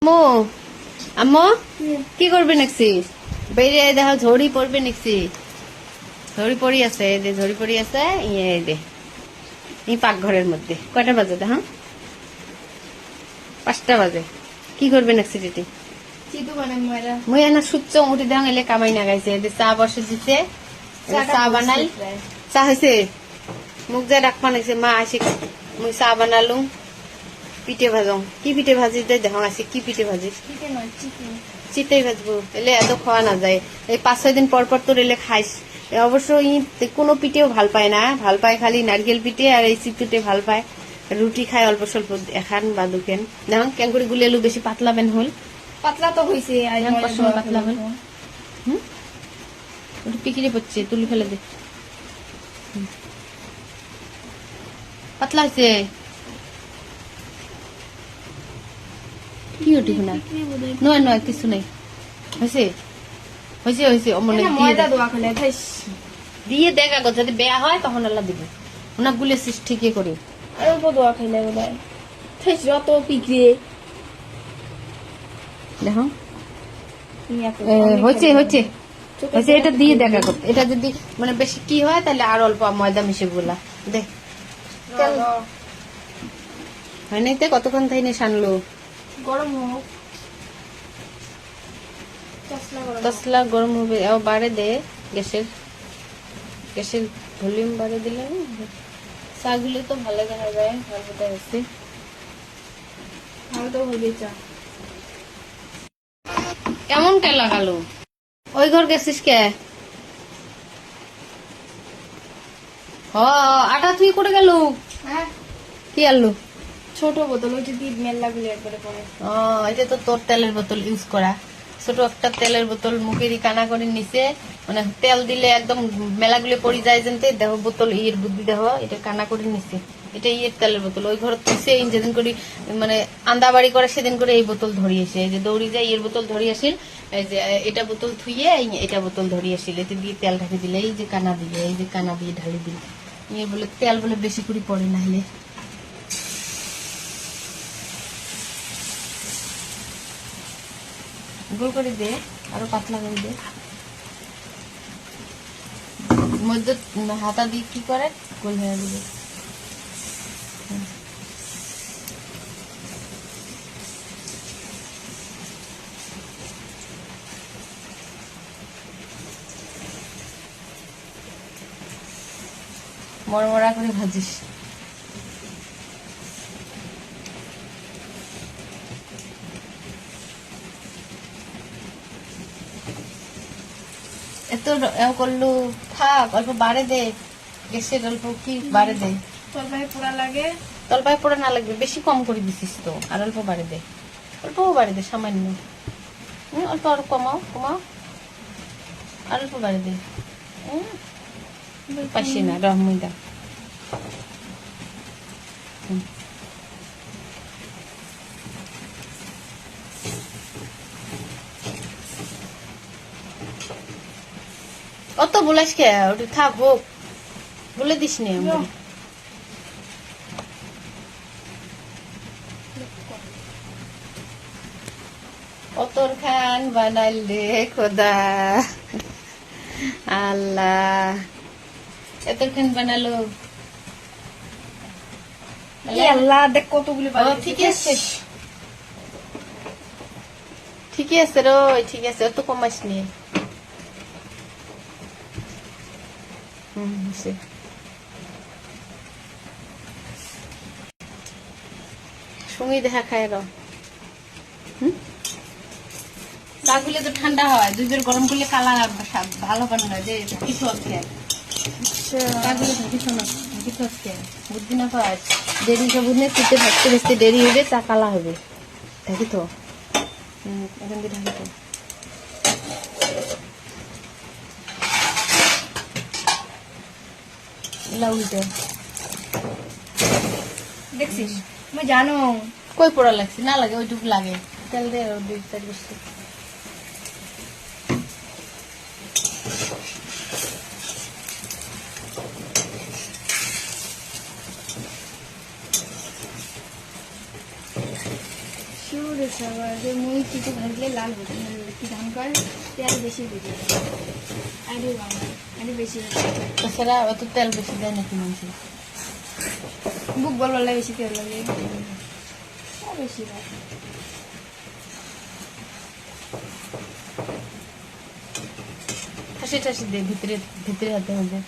আম্মু আম্মু কি করবে নাকছি বেরিয়ে দেখো ঝড়ি পড়বে নাকছি ঝড়ি পড়ি আছে এই যে ঝড়ি পড়ি আছে এই দে এই পাকঘরের মধ্যে কয়টা বাজে দেখো 5টা বাজে কি করবে নাকছি দিদি মুই এনা সুচ্চ উঠে দেখ এলে কামাই না গাইছে চা বসে দিতে চা বানাল চা হয়েছে মুখ যা রাখবা নাকছে মা আসি মুই চা বানালু পিঠে ভাজো কি পিঠে ভাজি দে দেখো আছে কি পিঠে ভাজিস চিতেই ভাজবো এলে এত খাওয়া না যায় এই 5-6 দিন পর পর তোর এলে খাইস অবশ্য কোনো পিঠেও ভাল পায় না ভাল পায় খালি নারকেল পিঠে আর এই চিতুটে ভাল পায় রুটি খায় অল্প স্বল্প এখান বা দুখান দেখুন কেন করে গুলে আলু বেশি পাতলা বেন হল পাতলা তো হয়েছে পাতলা হল পিকিরে পড়ছে তুলি ফেলে দে পাতলা হয়েছে কি উঠি না নয় নয় কিছু নাই হয়েছে হয়েছে হয়েছে অমনে দিয়ে দেখ আগত যদি বেয়া হয় তখন আল্লাহ দিবে ওনা গুলেছিস ঠিকই করে অল্প দোয়া খাইলে বোধ হয় যত পিকড়ে দেখো হয়েছে হয়েছে হয়েছে এটা দিয়ে দেখ আগত এটা যদি মানে বেশি কি হয় তাহলে আর অল্প ময়দা মিশে গুলা দেখ হয় নাই কতক্ষণ তাই না সানলো গরম হোক তসলা গরম হবে বাড়ে দে গ্যাসের ভলিউম বাড়ে দিলে চাগুলো তো ভালো দেখা যায় ভালো হচ্ছে ভালো তো হবে চা কেমন কে লাগালো ওই ঘর গেছিস কে আটা তুই করে গেল হ্যাঁ কি আনলু ছোট বোতল ওই যদি মেলা গুলো একবারে পরে এটা তো তোর তেলের বোতল ইউজ করা ছোট একটা তেলের বোতল মুখেরই কানা করে নিচে মানে তেল দিলে একদম মেলাগুলো পড়ে যায় যেতে দেখো বোতল ইয়ের বুদ্ধি দেখো এটা কানা করে নিচে এটা ইয়ের তেলের বোতল ওই ঘর তুইছে যেদিন করি মানে আন্দাবাড়ি করে সেদিন করে এই বোতল ধরিয়েছে এই যে দৌড়ি যায় ইয়ের বোতল ধরিয়ে আসিল এই যে এটা বোতল থুইয়ে এটা বোতল ধরিয়ে আসিল এতে দিয়ে তেল ঢাকি দিলে এই যে কানা দিয়ে ঢালি দিল ইয়ে বলে তেল বলে বেশি করে পড়ে না হলে গোল করে দে আরো পাতলা করে দে মধ্যে হাতা দিয়ে কি করে গোল হয়ে দিবে মরমরা করে ভাজিস এত করলু থাক অল্প বাড়ে দে গ্যাসের অল্প কি বাড়ে দে তলপাই পোড়া লাগে তলপাই পোড়া না লাগবে বেশি কম করে দিছিস তো আর অল্প বাড়ে দে অল্পও বাড়ে দে সামান্য অল্প আরো কমাও আর অল্প বাড়ে দে পাইছি না রহমুইদা অত বলাস কে ওটা থাক হোক বলে দিস নি অতর খান বানাইল রে খোদা আল্লাহ এতর খান বানালো আল্লাহ দেখ কতগুলি ঠিকই আছে ঠিকই আছে রো ঠিক আছে অত কমাস নি সঙ্গে দেখা খায় চাগুলো তো ঠান্ডা হয় দুধের গরম করলে কালার ভালো পান না যে কিছু আছে বুদ্ধি না পাওয়া দেরি সবুজ নিয়ে তুলতে ভাজতে ভাজতে দেরি হবে চা কালা হবে ঢাকি তো এখন দিয়ে ঢাকি তো উল্টে দেখছিস আমি জানো কই পোড়া লাগছে না লাগে ওইটুকু লাগে তেল দে 2-4 বস্তু শিউরে সবার যে মুই কিছু ভাজলে লাল হতো কি ধান করে তেল বেশি দিতে আরে বাবা আরে বেশি তাছাড়া অত তেল বেশি দেয় নাকি মানুষ? বুক বললে বেশি তেল লাগে বেশি হয় ঠাসি ঠাসি দে ভিতরে ভিতরে হাতে মধ্যে